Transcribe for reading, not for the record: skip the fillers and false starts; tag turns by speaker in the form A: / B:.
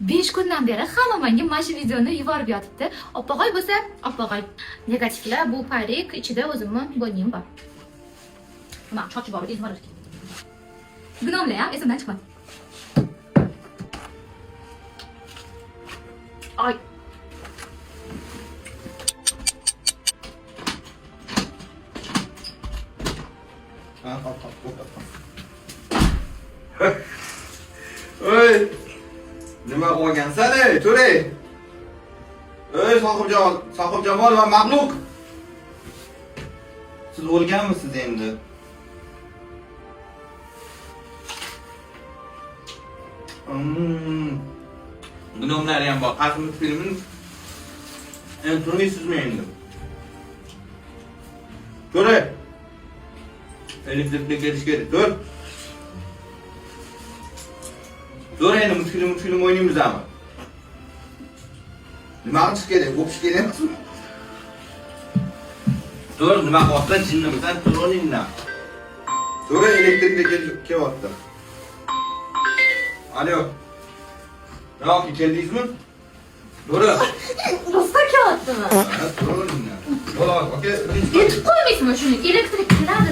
A: 5 kundan beri hamma menga mana shu videoni yuborib yotibdi. Opog'oy bo'lsa, opog'oy. Negativlar bu parik ichida o'zimni bo'lmayim bor. Mana chochib olib izmar ekan. Gnomlar ham esimdan chiqmadi. Ay.
B: Oy! Nima qilgansan ey, To'ray? Ey, sohibjamol va mag'luq. Siz o'lganmisiz endi? Gnomlar ham bor. Qasm filmini endi turmaysizmi endi? To'ray! Elektrikga kelish kerak. Dur. Dur endi film o'ynaymiz ama. Nima qilish kerak? O'qish kerakmi? Dur, nima qilyapsan? Jinnimisan, tur o'ynayman. Dur, elektrikga kelyapti. Alo. Yo'q, keldingizmi? Dur.
A: Rosta kelyaptimi?
B: Tur o'ynayman. Bo'ladi, okey.
A: Yetib qo'ymaysizmi shuni? Elektrik keladi.